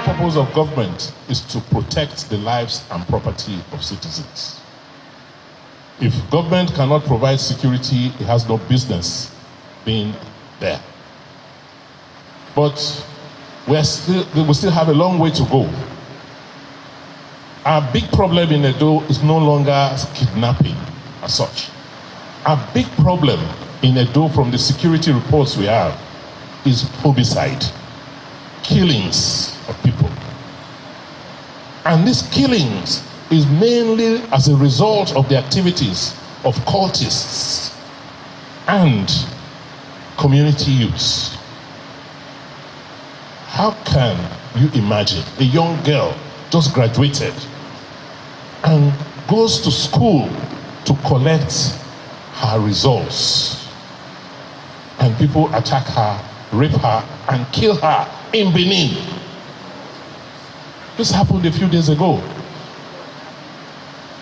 purpose of government is to protect the lives and property of citizens. If government cannot provide security, it has no business being there. But we still have a long way to go. Our big problem in Edo is no longer kidnapping as such. Our big problem in Edo, from the security reports we have, is homicide, killings of people. And these killings is mainly as a result of the activities of cultists and community youths. How can you imagine a young girl just graduated and goes to school to collect her results, and people attack her, rape her, and kill her in Benin? This happened a few days ago.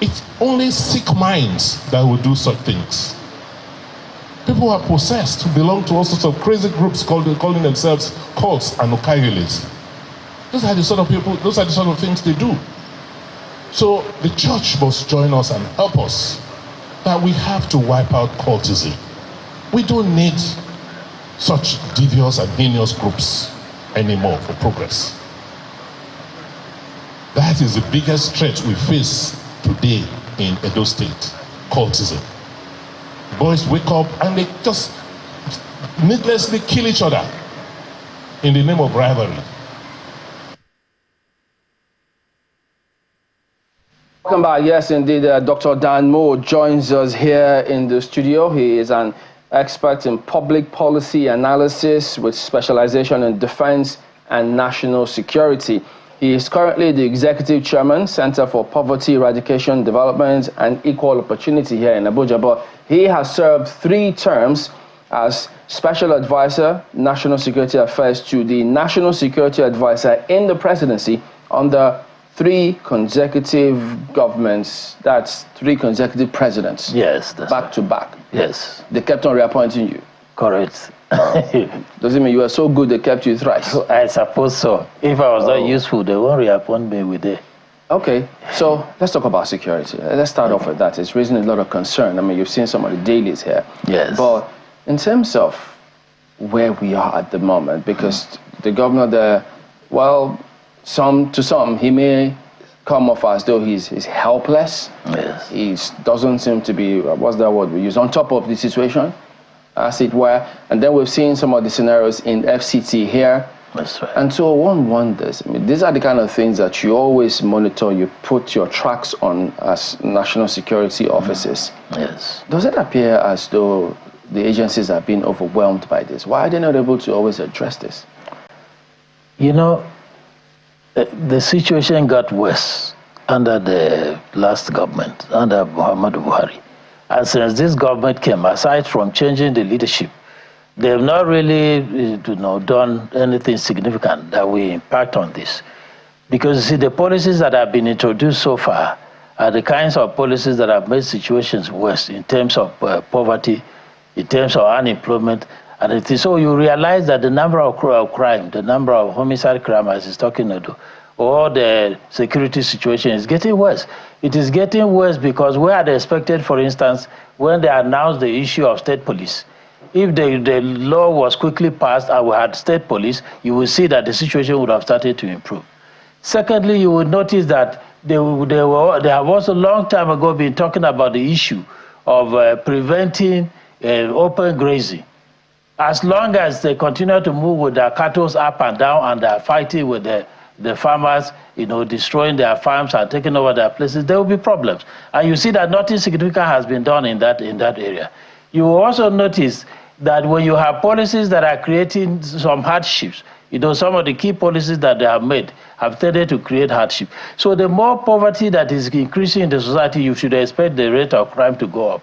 It's only sick minds that will do such things. People are possessed who belong to all sorts of crazy groups calling themselves cults and okayelis. Those are the sort of people, those are the sort of things they do. So the church must join us and help us, that we have to wipe out cultism. We don't need such devious and heinous groups anymore for progress. That is the biggest threat we face today in Edo State, cultism. Boys wake up and they just needlessly kill each other in the name of rivalry. Welcome back. Yes, indeed, Dr. Mou joins us here in the studio. He is an expert in public policy analysis with specialization in defense and national security. He is currently the Executive Chairman, Center for Poverty Eradication, Development and Equal Opportunity here in Abuja. But he has served 3 terms as Special Advisor, National Security Affairs to the National Security Advisor in the presidency under 3 consecutive governments. That's 3 consecutive presidents. Yes. That's back to back. Yes. They kept on reappointing you. Correct. Does it mean you were so good they kept you thrice? I suppose so. If I was not useful, they won't reappoint me with it. Okay, so let's talk about security. Let's start off with that. It's raising a lot of concern. I mean, you've seen some of the dailies here. Yes. But in terms of where we are at the moment, because the governor there, well, to some, he may come off as though he's helpless. Yes. He doesn't seem to be, what's that word we use, on top of the situation, as it were. And then we've seen some of the scenarios in FCT here. That's right. And so one wonders, I mean, these are the kind of things that you always monitor, you put your tracks on as national security officers. Yes. Does it appear as though the agencies are being overwhelmed by this? Why are they not able to always address this? You know, the situation got worse under the last government, under Muhammadu Buhari. And since this government came, aside from changing the leadership, they've not really done anything significant that will impact on this. Because you see, the policies that have been introduced so far are the kinds of policies that have made situations worse in terms of poverty, in terms of unemployment. And so you realize that the number of crime, the number of homicide crime, as he's talking about, or the security situation is getting worse. It is getting worse because we had expected, for instance, when they announced the issue of state police, if the law was quickly passed and we had state police, you will see that the situation would have started to improve. Secondly, you would notice that they have also a long time ago been talking about the issue of preventing open grazing. As long as they continue to move with their cattle up and down and they're fighting with the farmers, destroying their farms and taking over their places, there will be problems. And you see that nothing significant has been done in that area. You will also notice that when you have policies that are creating some hardships, some of the key policies that they have made have tended to create hardship. So the more poverty that is increasing in the society, you should expect the rate of crime to go up.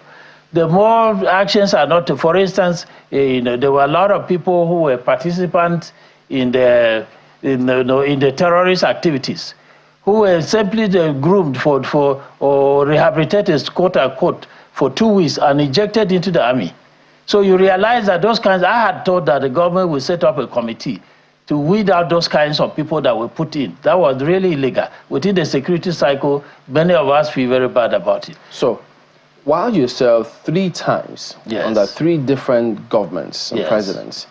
The more actions are not, for instance, there were a lot of people who were participants in the terrorist activities, who were simply groomed or rehabilitated, quote unquote, for 2 weeks and injected into the army. So you realize that those kinds, I had thought that the government would set up a committee to weed out those kinds of people that were put in. That was really illegal. Within the security cycle, many of us feel very bad about it. So, while you served 3 times under 3 different governments and presidents,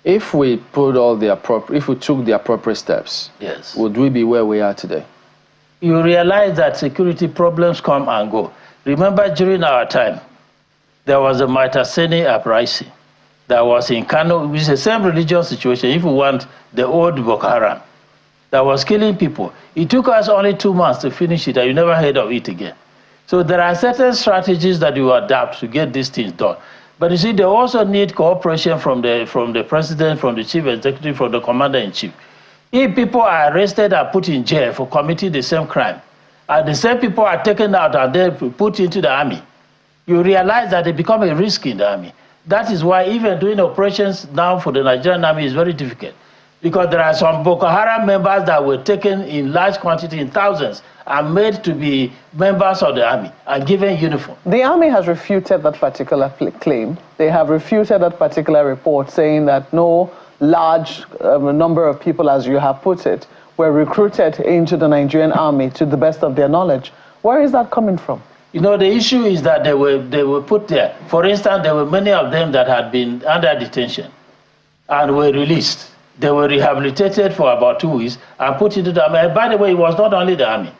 if we put all the if we took the appropriate steps, would we be where we are today? You realize that security problems come and go. Remember, during our time, there was a Maitaseni uprising that was in Kano, which is the same religious situation, if you want, the old Boko Haram, that was killing people. It took us only 2 months to finish it, and you never heard of it again. So there are certain strategies that you adapt to get these things done. But you see, they also need cooperation from the president, from the chief executive, from the commander-in-chief. If people are arrested and put in jail for committing the same crime, and the same people are taken out and then put into the army, you realize that they become a risk in the army. That is why even doing operations now for the Nigerian army is very difficult, because there are some Boko Haram members that were taken in large quantity, in thousands, and made to be members of the army and given uniform. The army has refuted that particular claim. They have refuted that particular report, saying that no large number of people, as you have put it, were recruited into the Nigerian army to the best of their knowledge. Where is that coming from? You know, the issue is that they were put there. For instance, there were many of them that had been under detention and were released. They were rehabilitated for about 2 weeks and put into the army. And by the way, it was not only the army.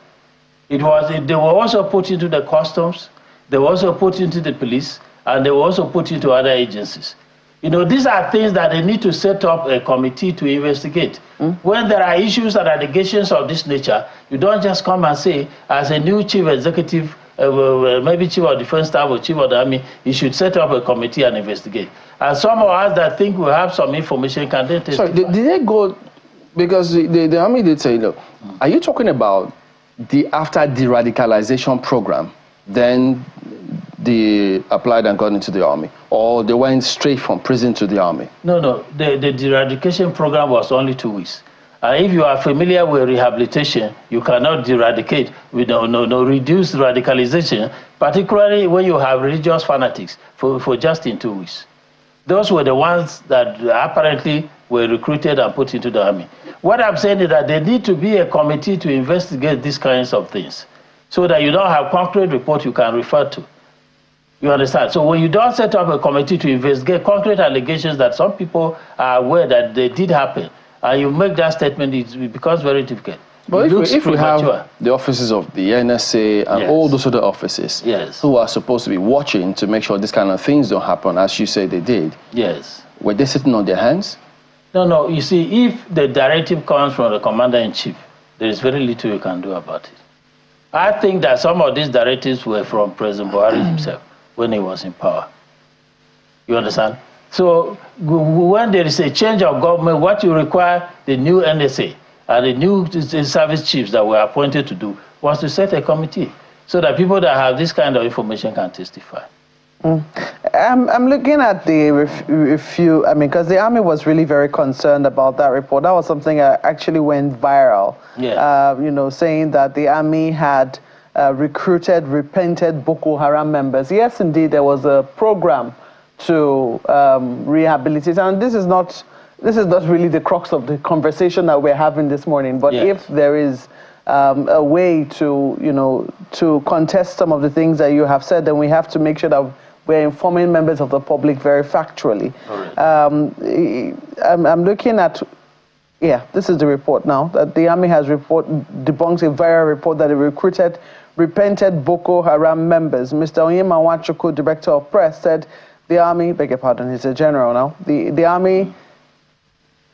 They were also put into the customs, they were also put into the police, and they were also put into other agencies. You know, these are things that they need to set up a committee to investigate. When there are issues and allegations of this nature, you don't just come and say, as a new chief executive, maybe chief of defense staff or chief of the army, you should set up a committee and investigate. And some of us that think we have some information can then testify. Sorry, did they go, because the army did say, look, are you talking about after the radicalization program, then they applied and got into the army, or they went straight from prison to the army? No, the de-eradication program was only 2 weeks. If you are familiar with rehabilitation, you cannot de-eradicate with no reduced radicalization, particularly when you have religious fanatics, for just in 2 weeks. Those were the ones that apparently were recruited and put into the army. What I'm saying is that there need to be a committee to investigate these kinds of things, so that you don't have concrete report you can refer to. You understand? So when you don't set up a committee to investigate concrete allegations that some people are aware that they did happen, and you make that statement, it becomes very difficult. But if we have the offices of the NSA and all those other offices who are supposed to be watching to make sure this kind of things don't happen, as you say they did, were they sitting on their hands? No, you see, if the directive comes from the commander-in-chief, there is very little you can do about it. I think that some of these directives were from President Buhari himself when he was in power. You understand? So when there is a change of government, what you require the new NSA and the new service chiefs that were appointed to do was to set a committee so that people that have this kind of information can testify. I'm looking at the review, because the army was really very concerned about that report. That was something that actually went viral, saying that the army had recruited repented Boko Haram members. Yes, indeed, there was a program to rehabilitate, and this is not really the crux of the conversation that we're having this morning, but if there is a way to contest some of the things that you have said, then we have to make sure that we're informing members of the public very factually. I'm looking at, this is the report now, that the army has debunks a viral report that it recruited repented Boko Haram members. Mr. Onyema Nwachukwu, Director of Press, said the army, beg your pardon, he's a general now, the army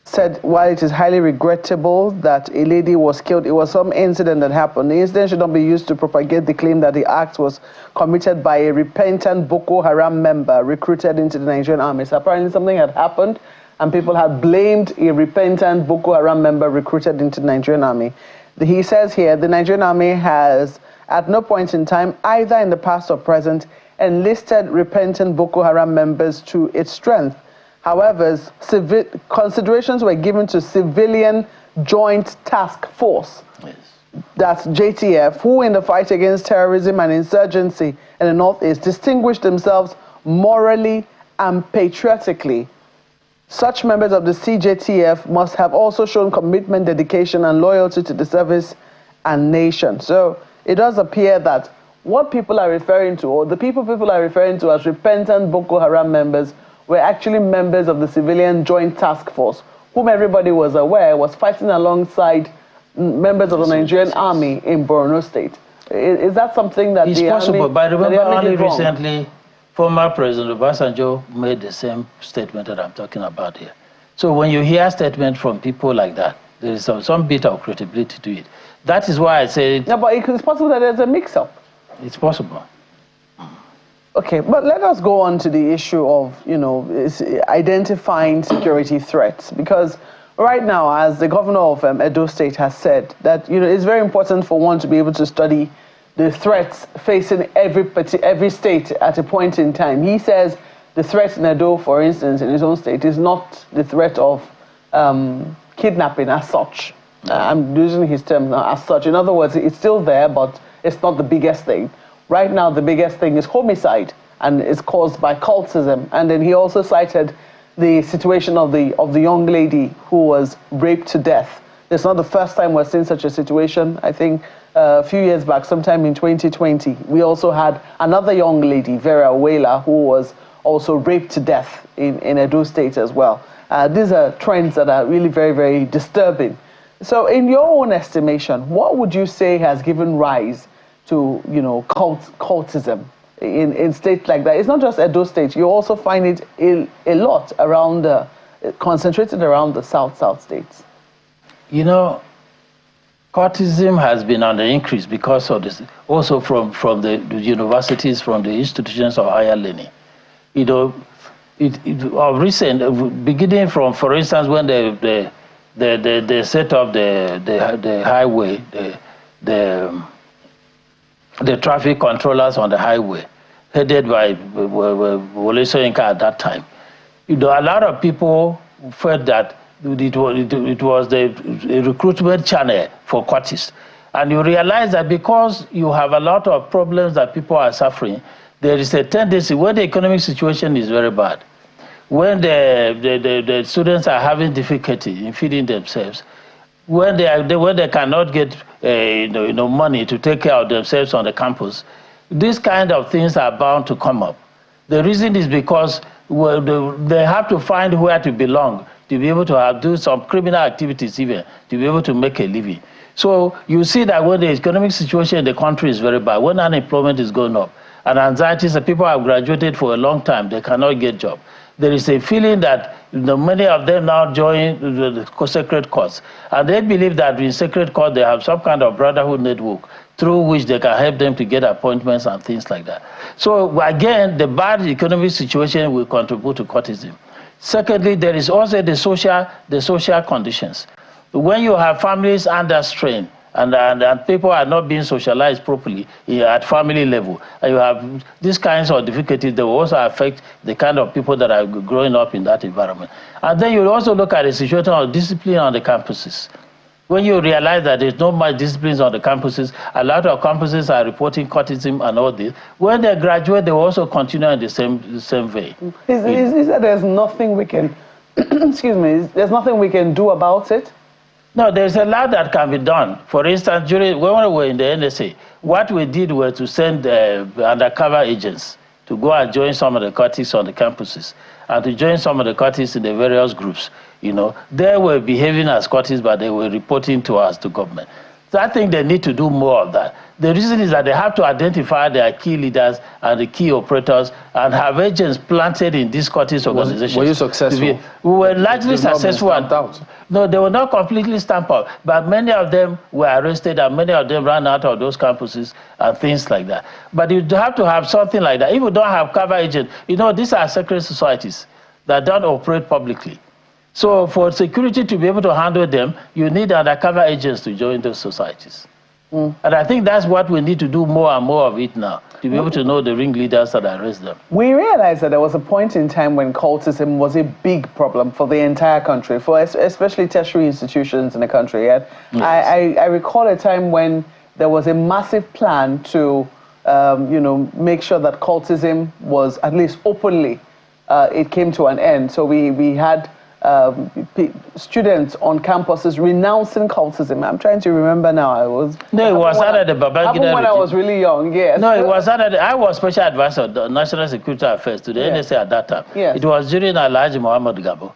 said, while it is highly regrettable that a lady was killed, it was some incident that happened. The incident should not be used to propagate the claim that the act was committed by a repentant Boko Haram member recruited into the Nigerian army. So apparently something had happened and people had blamed a repentant Boko Haram member recruited into the Nigerian army. He says here, the Nigerian army has at no point in time, either in the past or present, enlisted repentant Boko Haram members to its strength. However, considerations were given to Civilian Joint Task Force, that's JTF, who in the fight against terrorism and insurgency in the Northeast distinguished themselves morally and patriotically. Such members of the CJTF must have also shown commitment, dedication, and loyalty to the service and nation. So it does appear that what people are referring to, or the people are referring to as repentant Boko Haram members, were actually members of the Civilian Joint Task Force, whom everybody was aware was fighting alongside members of the Nigerian army in Borno State. Is that something that it's possible, but I remember only recently, former President Obasanjo made the same statement that I'm talking about here. So when you hear a statement from people like that, there is some bit of credibility to it. That is why I say... No, but it's possible that there's a mix-up. It's possible. Okay, but let us go on to the issue of, identifying security threats. Because right now, as the governor of Edo State has said, that, it's very important for one to be able to study the threats facing every state at a point in time. He says the threat in Edo, for instance, in his own state, is not the threat of kidnapping as such. I'm using his term now, as such. In other words, it's still there, but it's not the biggest thing. Right now, the biggest thing is homicide, and it's caused by cultism. And then he also cited the situation of the young lady who was raped to death. It's not the first time we're seeing such a situation. I think a few years back, sometime in 2020, we also had another young lady, Vera Wela, who was also raped to death in Edo State as well. These are trends that are really very, very disturbing. So in your own estimation, what would you say has given rise to, cultism in states like that? It's not just Edo State. You also find it a lot around, concentrated around the South states. Cultism has been on the increase because of this, also from the universities, from the institutions of higher learning. Recent, beginning from, for instance, when they set up the highway, the traffic controllers on the highway, headed by Wole Soyinka at that time. A lot of people felt that it was a recruitment channel for cultists. And you realize that because you have a lot of problems that people are suffering, there is a tendency, when the economic situation is very bad, when the students are having difficulty in feeding themselves, when they cannot get money to take care of themselves on the campus, these kind of things are bound to come up. The reason is because they have to find where to belong, to be able to do some criminal activities even, to be able to make a living. So you see that when the economic situation in the country is very bad, when unemployment is going up, and anxieties that people have graduated for a long time, they cannot get jobs. There is a feeling that many of them now join the sacred cause. And they believe that in sacred cause, they have some kind of brotherhood network through which they can help them to get appointments and things like that. So again, the bad economic situation will contribute to cultism. Secondly, there is also the social conditions. When you have families under strain, and people are not being socialized properly at family level, and you have these kinds of difficulties, they will also affect the kind of people that are growing up in that environment. And then you also look at the situation of discipline on the campuses. When you realize that there's not much disciplines on the campuses, a lot of campuses are reporting cultism and all this. When they graduate, they will also continue in the same vein. Is that there's nothing we can, excuse me, there's nothing we can do about it? No, there's a lot that can be done. For instance, when we were in the NSA, what we did was to send undercover agents to go and join some of the cultists on the campuses and to join some of the cultists in the various groups. They were behaving as cultists, but they were reporting to us, to government. So I think they need to do more of that. The reason is that they have to identify their key leaders and the key operators and have agents planted in these cultist organizations. Were you successful? We were largely successful. No, they were not completely stamped out, but many of them were arrested and many of them ran out of those campuses and things like that. But you have to have something like that. If you don't have cover agents, these are secret societies that don't operate publicly. So for security to be able to handle them, you need undercover agents to join those societies. And I think that's what we need to do more and more of it now, to be able to know the ringleaders that arrest them. We realized that there was a point in time when cultism was a big problem for the entire country, for especially tertiary institutions in the country. Yes. I recall a time when there was a massive plan to, make sure that cultism was at least openly, it came to an end. So we had students on campuses renouncing cultism. I'm trying to remember now. No, it was under the Babangida when I was really young, yes. No, it was under I was special advisor of the National Security Affairs to the NSA at that time. Yes. It was during Alhaji Muhammad Gambo.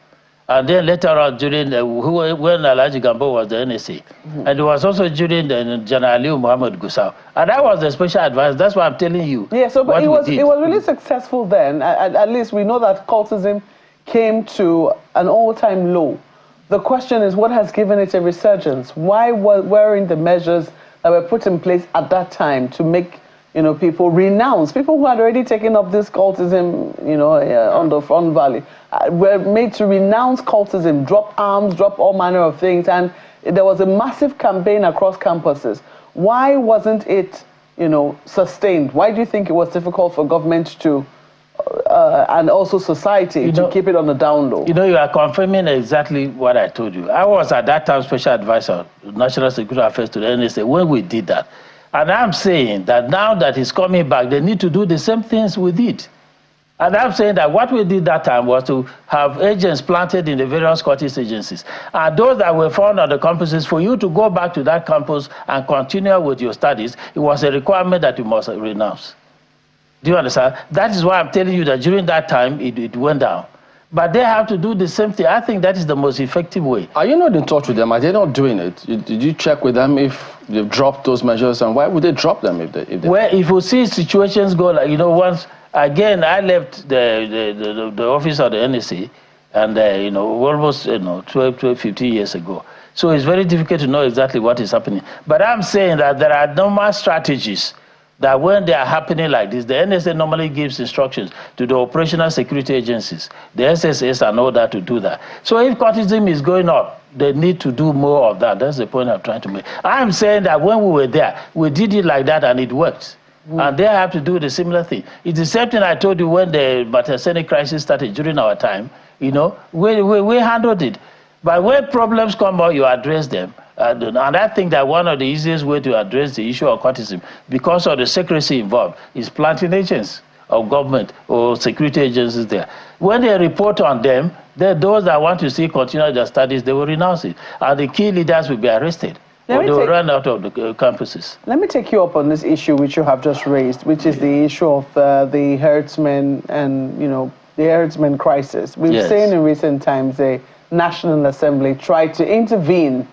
And then later on, during when Alhaji Gambo was the NSA. And it was also during the General Aliu Muhammad Gusau. And I was the special advisor. That's why I'm telling you. Yeah, so but it was really successful then. At least we know that cultism came to an all-time low. The question is, what has given it a resurgence? Why weren't the measures that were put in place at that time to make people renounce, people who had already taken up this cultism, on the Front Valley, were made to renounce cultism, drop arms, drop all manner of things, and there was a massive campaign across campuses. Why wasn't it, sustained? Why do you think it was difficult for government to, and also society, to keep it on the down low? You are confirming exactly what I told you. I was at that time special advisor, National Security Affairs to the NSA, when we did that. And I'm saying that now that it's coming back, they need to do the same things we did. And I'm saying that what we did that time was to have agents planted in the various Scottish agencies. And those that were found on the campuses, for you to go back to that campus and continue with your studies, it was a requirement that you must renounce. Do you understand? That is why I'm telling you that during that time, it went down. But they have to do the same thing. I think that is the most effective way. Are you not in touch with them? Are they not doing it? Did you check with them if they've dropped those measures? And why would they drop them if they Well, if you see situations go like, once, again, I left the office of the NSA, and, almost, 12, 15 years ago. So it's very difficult to know exactly what is happening. But I'm saying that there are normal strategies that when they are happening like this, the NSA normally gives instructions to the operational security agencies, the SSS and all that, to do that. So if cultism is going up, they need to do more of that. That's the point I'm trying to make. I'm saying that when we were there, we did it like that and it worked. And they have to do the similar thing. It's the same thing I told you when the Matasene crisis started during our time. We handled it. But when problems come up, you address them. And I think that one of the easiest ways to address the issue of cultism, because of the secrecy involved, is planting agents of government or security agencies there. When they report on them, those that want to see continue their studies, they will renounce it. And the key leaders will be arrested. Or they will run out of the campuses. Let me take you up on this issue which you have just raised, which is the issue of the herdsmen and, the herdsmen crisis. We've seen in recent times the National Assembly try to intervene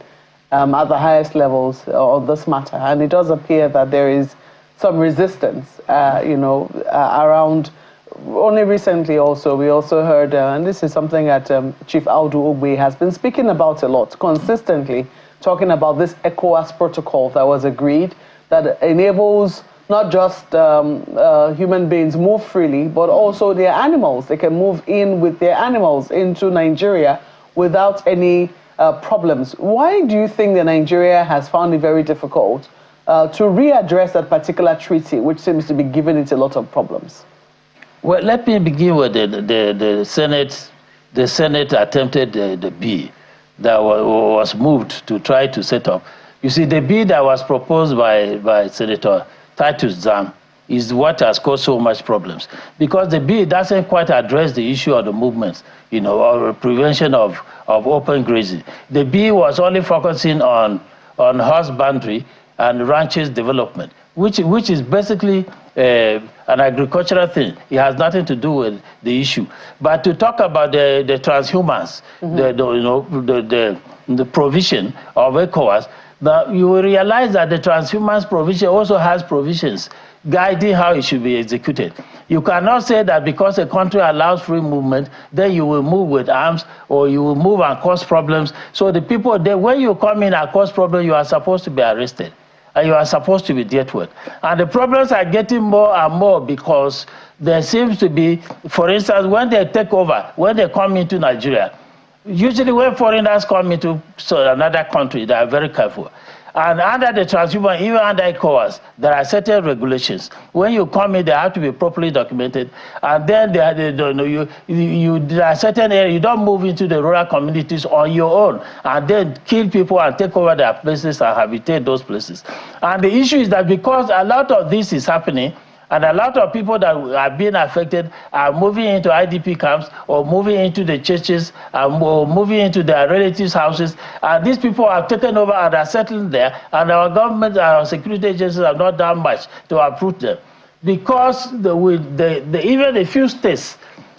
at the highest levels on this matter. And it does appear that there is some resistance, around. Only recently also, we also heard, and this is something that Chief Audu Ogbe has been speaking about a lot, consistently, talking about this ECOWAS protocol that was agreed that enables not just human beings move freely, but also their animals. They can move in with their animals into Nigeria without any problems. Why do you think that Nigeria has found it very difficult to readdress that particular treaty, which seems to be giving it a lot of problems? Well, let me begin with the Senate. The Senate attempted the bill that was moved to try to set up. You see, the bill that was proposed by Senator Titus Zam is what has caused so much problems, because the bill doesn't quite address the issue of the movements, or prevention of open grazing. The bill was only focusing on husbandry and ranches development, which is basically an agricultural thing. It has nothing to do with the issue. But to talk about the transhumans, the provision of ECOWAS, now you will realize that the transhumans provision also has provisions guiding how it should be executed. You cannot say that because a country allows free movement, then you will move with arms, or you will move and cause problems. So the people, when you come in and cause problems, you are supposed to be arrested, and you are supposed to be dealt with. And the problems are getting more and more because there seems to be, for instance, when they take over, when they come into Nigeria, usually when foreigners come into another country, they are very careful. And under the transhuman, even under ECOWAS, there are certain regulations. When you come in, they have to be properly documented. And then there are certain areas, you don't move into the rural communities on your own and then kill people and take over their places and habitate those places. And the issue is that because a lot of this is happening, And a lot of people that are being affected are moving into IDP camps or moving into the churches or moving into their relatives' houses. And these people are taken over and are settling there. And our government and our security agencies have not done much to uproot them. Because even a few states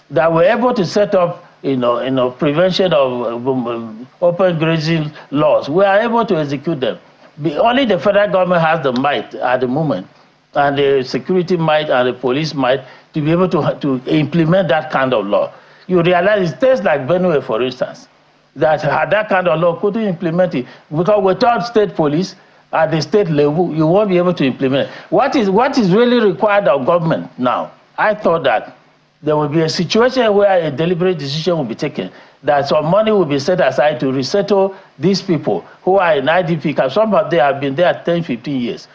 that were able to set up prevention of open grazing laws, we are able to execute them. Only the federal government has the might at the moment, and the security might and the police might, to be able to implement that kind of law. You realize states like Benue, for instance, that had that kind of law couldn't implement it, because without state police at the state level, you won't be able to implement it. What is really required of government now? I thought that there will be a situation where a deliberate decision will be taken, that some money will be set aside to resettle these people who are in IDP camps. Some of them have been there 10, 15 years,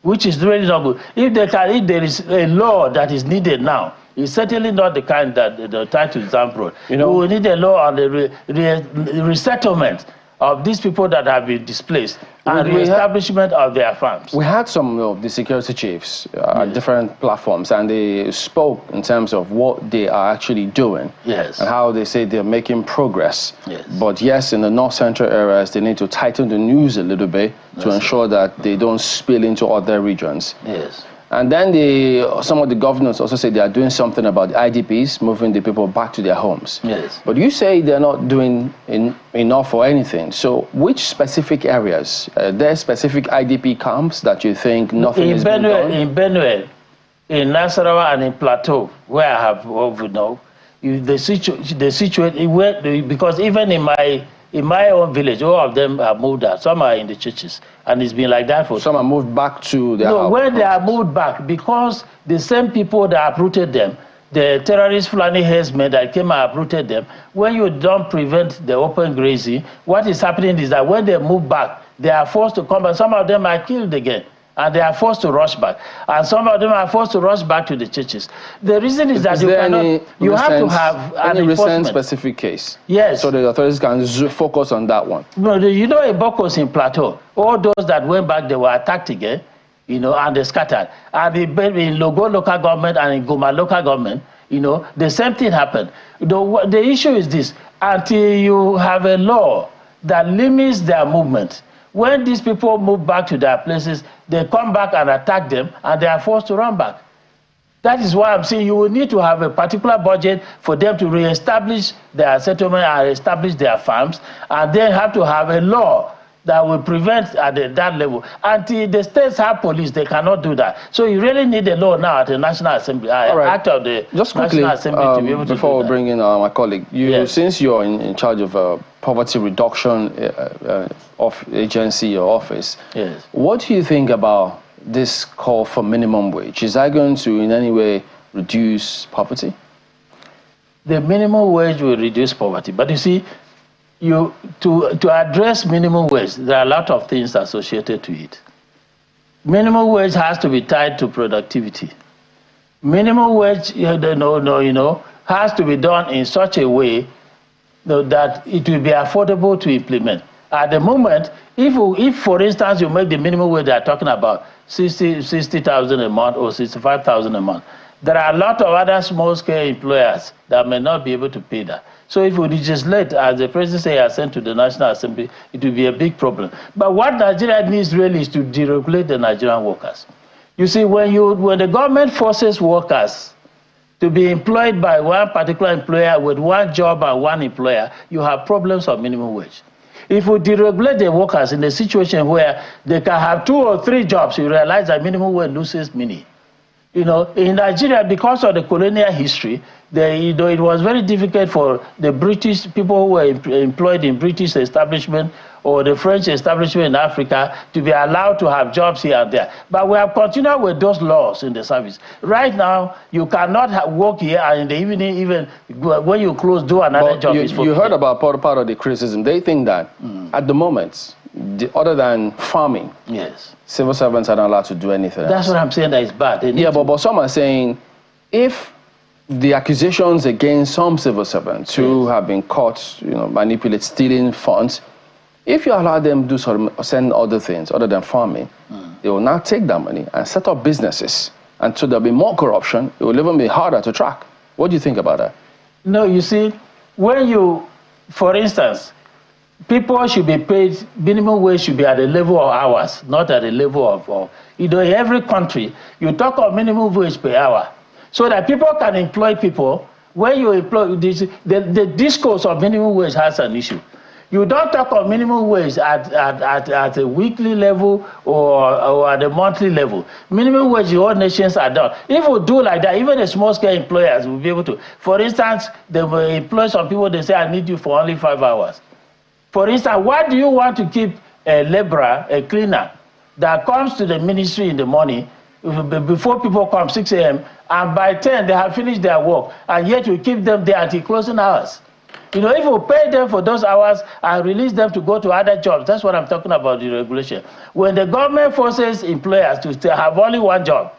which is really not good. If there is a law that is needed now, it's certainly not the kind that the title example. We will need a law on the resettlement of these people that have been displaced and the establishment of their farms. We had some of the security chiefs at different platforms, and they spoke in terms of what they are actually doing and how they say they're making progress. But yes, in the north central areas, they need to tighten the news a little bit to ensure that they don't spill into other regions. And then some of the governors also say they are doing something about the IDPs, moving the people back to their homes. But you say they're not doing enough or anything. So which specific areas? There are specific IDP camps that you think nothing is being done? In Benue, in Nasarawa and in Plateau, where I have because even in my own village, all of them are moved out. Some are in the churches, and it's been like that for. Some are moved back to their house. No, when they are moved back, because the same people that uprooted them, the terrorist Fulani herdsmen that came and uprooted them, when you don't prevent the open grazing, what is happening is that when they move back, they are forced to come back. Some of them are killed again, and they are forced to rush back. And some of them are forced to rush back to the churches. The reason is that you have to have an recent specific case. Yes. So the authorities can focus on that one. No, in Bokos in Plateau, all those that went back, they were attacked again, and they scattered. And in Logo local government and in Goma local government, the same thing happened. The issue is this: until you have a law that limits their movement, when these people move back to their places, they come back and attack them, and they are forced to run back. That is why I'm saying you will need to have a particular budget for them to reestablish their settlement and establish their farms, and then have to have a law that will prevent at that level. Until the states have police, they cannot do that. So you really need a law now at the National Assembly, act of the National Assembly to be able to do that. Before we bring in my colleague, since you're in charge of poverty reduction of agency or office, what do you think about this call for minimum wage? Is that going to in any way reduce poverty? The minimum wage will reduce poverty, but you see, to address minimum wage, there are a lot of things associated to it. Minimum wage has to be tied to productivity. Minimum wage, has to be done in such a way that it will be affordable to implement. At the moment, if for instance you make the minimum wage they're talking about 60,000 a month or 65,000 a month, there are a lot of other small-scale employers that may not be able to pay that. So if we legislate, as the President said, has sent to the National Assembly, it will be a big problem. But what Nigeria needs really is to deregulate the Nigerian workers. You see, when the government forces workers to be employed by one particular employer with one job and one employer, you have problems of minimum wage. If we deregulate the workers in a situation where they can have 2 or 3 jobs, you realize that minimum wage loses meaning. In Nigeria, because of the colonial history, it was very difficult for the British people who were employed in British establishment or the French establishment in Africa to be allowed to have jobs here and there. But we have continued with those laws in the service. Right now, you cannot work here and in the evening, even when you close, do another job. You heard about part of the criticism. They think that at the moment, other than farming, civil servants are not allowed to do anything That's what I'm saying, that is bad. But some are saying if the accusations against some civil servants who have been caught, manipulate, stealing funds, if you allow them to do send other things other than farming, they will now take that money and set up businesses and so there'll be more corruption. It will even be harder to track. What do you think about that? No, you see, when you, for instance, people should be paid, minimum wage should be at the level of hours, not at the level of you know, in every country, you talk of minimum wage per hour, so that people can employ people. When you employ, the discourse of minimum wage has an issue. You don't talk of minimum wage at a weekly level or at a monthly level. Minimum wage in all nations are done. If we do like that, even the small-scale employers will be able to. For instance, they will employ some people, they say, I need you for only 5 hours. For instance, why do you want to keep a laborer, a cleaner, that comes to the ministry in the morning, before people come, 6 a.m., and by 10, they have finished their work, and yet you keep them there until closing hours? You know, if you pay them for those hours and release them to go to other jobs, that's what I'm talking about, the regulation. When the government forces employers to have only one job,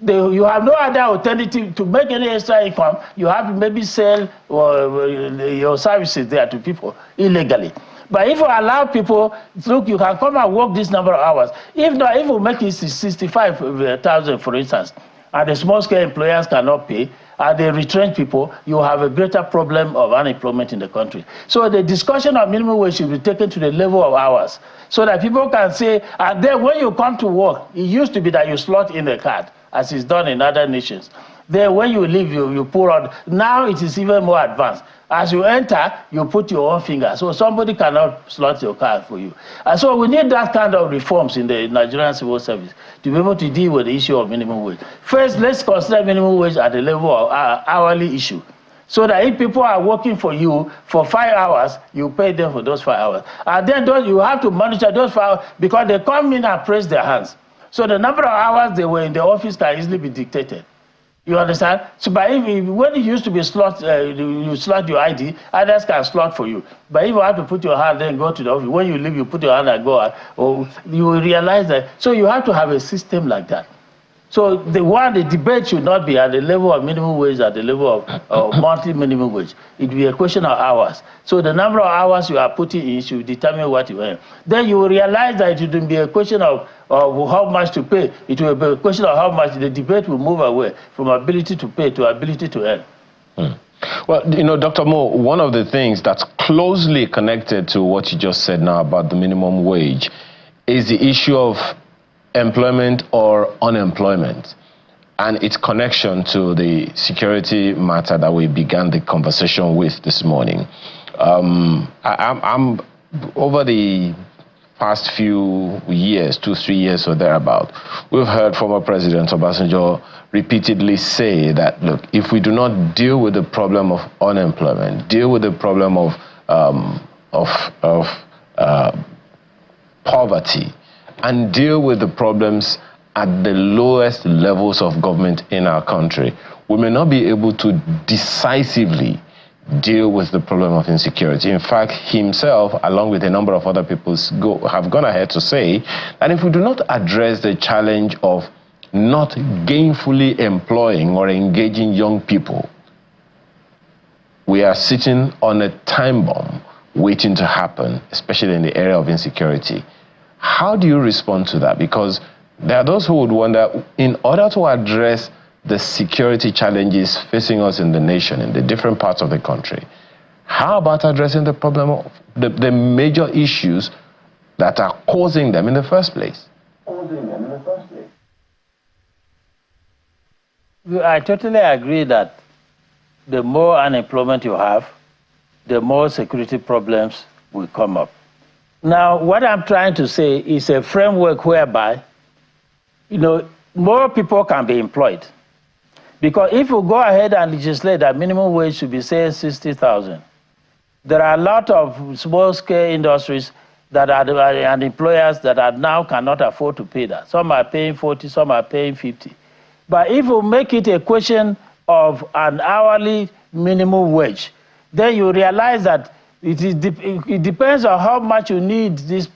you have no other alternative to make any extra income. You have to maybe sell your services there to people illegally. But if you allow people, look, you can come and work this number of hours. If not, if you make it 65,000, for instance, and the small-scale employers cannot pay, and they retrench people, you have a greater problem of unemployment in the country. So the discussion of minimum wage should be taken to the level of hours, so that people can say, and then when you come to work, it used to be that you slot in the card, as is done in other nations. Then when you leave, you pull out. Now it is even more advanced. As you enter, you put your own finger, so somebody cannot slot your card for you. And so we need that kind of reforms in the Nigerian civil service to be able to deal with the issue of minimum wage. First, let's consider minimum wage at the level of hourly issue, so that if people are working for you for 5 hours, you pay them for those 5 hours. And then you have to monitor those 5 hours, because they come in and press their hands. So the number of hours they were in the office can easily be dictated. You understand? So, but when it used to be slot, you slot your ID, others can slot for you. But if you have to put your hand and go to the office, when you leave, you put your hand and go out, or you will realize that. So you have to have a system like that. So the debate should not be at the level of minimum wage, at the level of monthly minimum wage. It will be a question of hours. So the number of hours you are putting in should determine what you earn. Then you will realize that it will be a question of how much to pay. It will be a question of how much. The debate will move away from ability to pay to ability to earn. Well, you know, Dr. Mou, one of the things that's closely connected to what you just said now about the minimum wage is the issue of employment or unemployment, and its connection to the security matter that we began the conversation with this morning. I'm over the past few years, 2-3 years or thereabout, we've heard former President Obasanjo repeatedly say that, look, if we do not deal with the problem of unemployment, deal with the problem of poverty, and deal with the problems at the lowest levels of government in our country, we may not be able to decisively deal with the problem of insecurity. In fact, himself, along with a number of other people, have gone ahead to say that if we do not address the challenge of not gainfully employing or engaging young people, we are sitting on a time bomb waiting to happen, especially in the area of insecurity. How do you respond to that? Because there are those who would wonder, in order to address the security challenges facing us in the nation, in the different parts of the country, how about addressing the problem of the major issues that are causing them in the first place? I totally agree that the more unemployment you have, the more security problems will come up. Now, what I'm trying to say is a framework whereby, you know, more people can be employed. Because if you go ahead and legislate that minimum wage should be, say, 60,000, there are a lot of small-scale industries that are and employers that are now cannot afford to pay that. Some are paying 40, some are paying 50. But if you make it a question of an hourly minimum wage, then you realize that it depends on how much you need these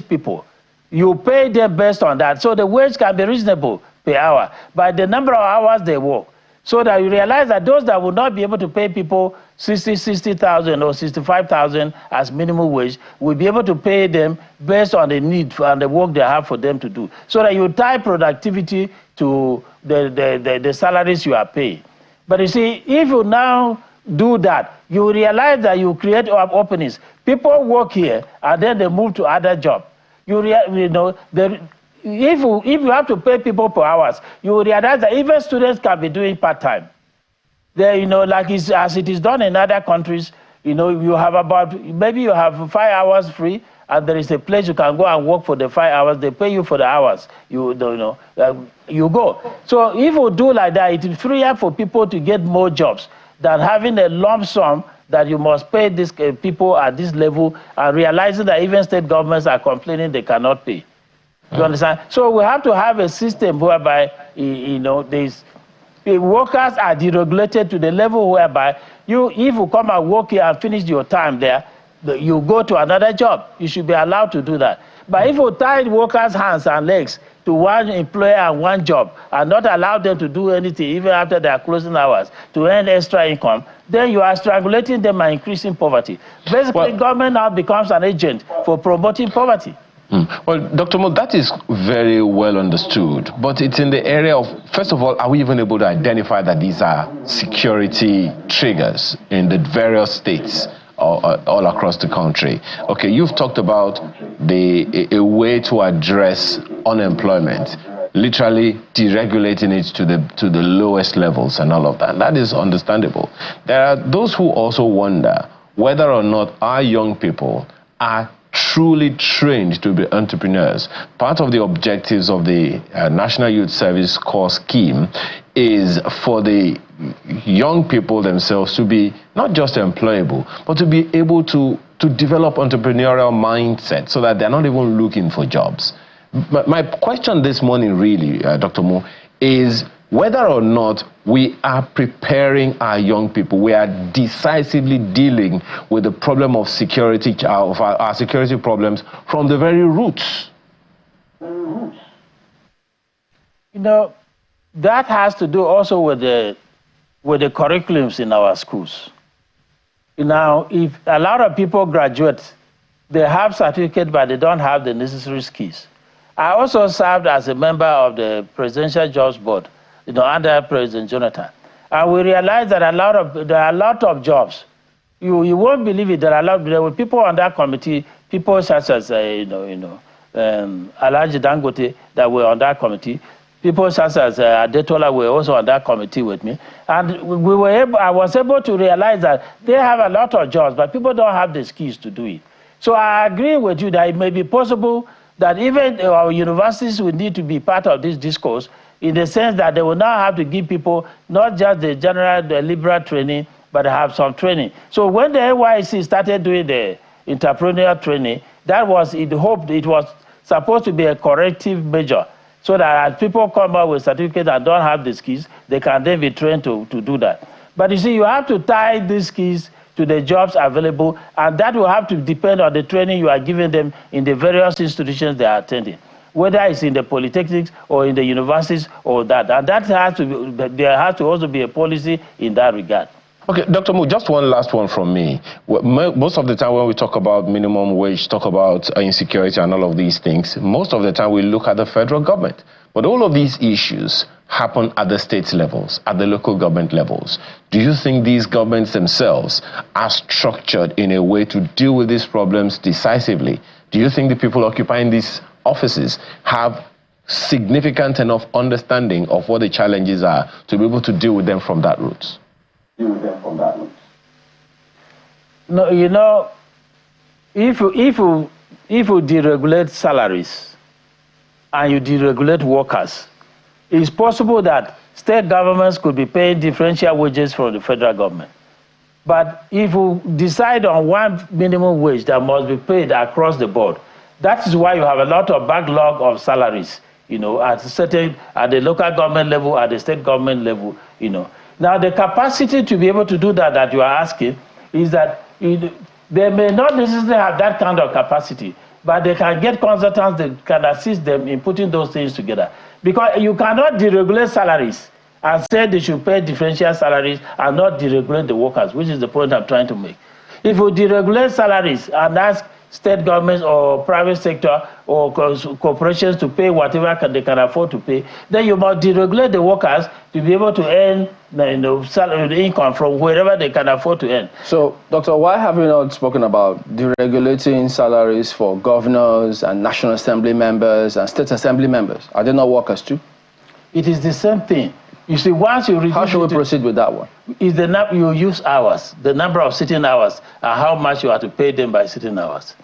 people. You pay them based on that. So the wage can be reasonable per hour by the number of hours they work. So that you realize that those that will not be able to pay people 60,000 or 65,000 as minimum wage will be able to pay them based on the need and the work they have for them to do. So that you tie productivity to the salaries you are paying. But you see, if you now do that, you realize that you create openings. People work here and then they move to other jobs. If you have to pay people per hours, you realize that even students can be doing part-time. Like as it is done in other countries, you have maybe you have 5 hours free, and there is a place you can go and work for the 5 hours. They pay you for the hours. You go. So if you do like that, it is freer for people to get more jobs than having a lump sum that you must pay these people at this level, and realizing that even state governments are complaining they cannot pay. You understand? So we have to have a system whereby the workers are deregulated to the level whereby if you come and work here and finish your time there, you go to another job. You should be allowed to do that. But if you tie workers' hands and legs to one employer and one job and not allow them to do anything even after their closing hours to earn extra income, then you are strangulating them and increasing poverty. Basically, government now becomes an agent for promoting poverty. Well, Dr. Mou, that is very well understood, but it's in the area of, first of all, are we even able to identify that these are security triggers in the various states all across the country? Okay, you've talked about a way to address unemployment, literally deregulating it to the lowest levels and all of that. That is understandable. There are those who also wonder whether or not our young people are truly trained to be entrepreneurs. Part of the objectives of the National Youth Service Corps scheme is for the young people themselves to be not just employable, but to be able to develop entrepreneurial mindset so that they're not even looking for jobs. My question this morning really, Dr. Mou, is whether or not we are preparing our young people, we are decisively dealing with the problem of security, of our security problems from the very roots. That has to do also with the curriculums in our schools. Now, if a lot of people graduate, they have certificates, but they don't have the necessary skills. I also served as a member of the Presidential Jobs Board, under President Jonathan. And we realized that there are a lot of jobs. You won't believe it, there were people on that committee, people such as, Alhaji Dangote that were on that committee, people such as Adetola were also on that committee with me. And I was able to realize that they have a lot of jobs, but people don't have the skills to do it. So I agree with you that it may be possible that even our universities will need to be part of this discourse, in the sense that they will now have to give people not just the liberal training, but have some training. So when the NYSC started doing the entrepreneurial training, that was in the hope it was supposed to be a corrective measure, so that as people come out with certificates and don't have the skills, they can then be trained to do that. But you see, you have to tie these skills to the jobs available, and that will have to depend on the training you are giving them in the various institutions they are attending, whether it's in the polytechnics or in the universities or that. And that has to be, there has to also be a policy in that regard. Okay, Dr. Mou, just one last one from me. Most of the time when we talk about minimum wage, talk about insecurity and all of these things, most of the time we look at the federal government. But all of these issues happen at the state levels, at the local government levels. Do you think these governments themselves are structured in a way to deal with these problems decisively? Do you think the people occupying these offices have significant enough understanding of what the challenges are to be able to deal with them from that route? No, if you deregulate salaries and you deregulate workers, it's possible that state governments could be paying differential wages from the federal government. But if you decide on one minimum wage that must be paid across the board, that is why you have a lot of backlog of salaries, at the local government level, at the state government level, Now, the capacity to be able to do that you are asking is that they may not necessarily have that kind of capacity, but they can get consultants that can assist them in putting those things together. Because you cannot deregulate salaries and say they should pay differential salaries and not deregulate the workers, which is the point I'm trying to make. If you deregulate salaries and ask state governments or private sector or corporations to pay whatever they can afford to pay, then you must deregulate the workers to be able to earn salary, income from wherever they can afford to earn. So, Doctor, why have you not spoken about deregulating salaries for governors and National Assembly members and State Assembly members? Are they not workers too? It is the same thing. You see, once you reduce... How should we proceed with that one? Is the you use hours, the number of sitting hours, and how much you have to pay them by sitting hours.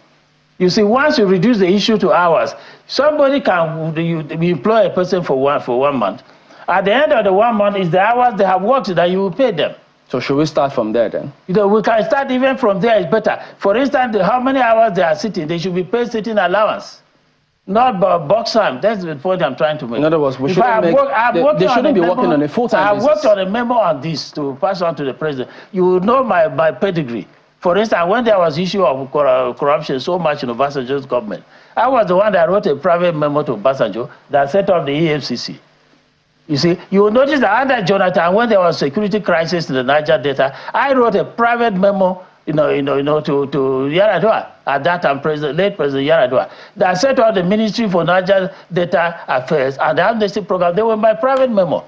You see, once you reduce the issue to hours, somebody can you employ a person for one month. At the end of the 1 month, is the hours they have worked that you will pay them. So should we start from there then? You know, we can start even from there. It's better. For instance, how many hours they are sitting, they should be paid sitting allowance. Not box time. That's the point I'm trying to make. In other words, we shouldn't they shouldn't be working on a full-time basis. I worked on a memo on this to pass on to the president. You will know my pedigree. For instance, when there was issue of corruption so much in Obasanjo's government, I was the one that wrote a private memo to Obasanjo that set up the EFCC. You see, you will notice that under Jonathan, when there was security crisis in the Niger Delta, I wrote a private memo to Yaradua, at that time late President Yaradua, that set up the Ministry for Niger Data Affairs and the amnesty program. They were my private memo.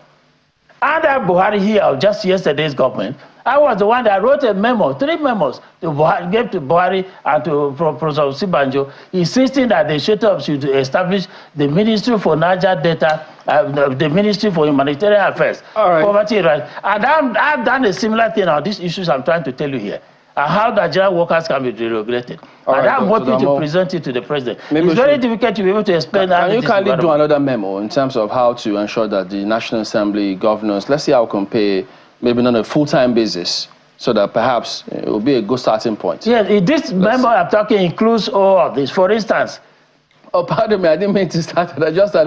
Under Buhari here, just yesterday's government, I was the one that wrote a memo, 3 memos, to Buhari, gave to Buhari and to Professor Sibanjo, insisting that they should establish the Ministry for Niger Data, the Ministry for Humanitarian Affairs, poverty rights. And I've done a similar thing on these issues I'm trying to tell you here. How Nigerian workers can be deregulated. And I'm hoping to present it to the president. It's very difficult to be able to explain that. Can you kindly do another memo in terms of how to ensure that the National Assembly governors, let's see how we can pay, maybe not on a full-time basis, so that perhaps it will be a good starting point? Yes, this memo I'm talking includes all of this. For instance, oh, pardon me, I didn't mean to start. I just had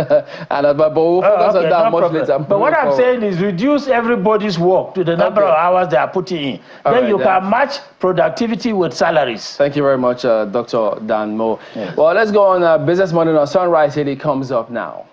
but we'll focus on that much later. But what I'm saying is reduce everybody's work to the number of hours they are putting in. Then you can match productivity with salaries. Thank you very much, Dr. Mou. Yes. Well, let's go on Business Morning on Sunrise. Here it comes up now.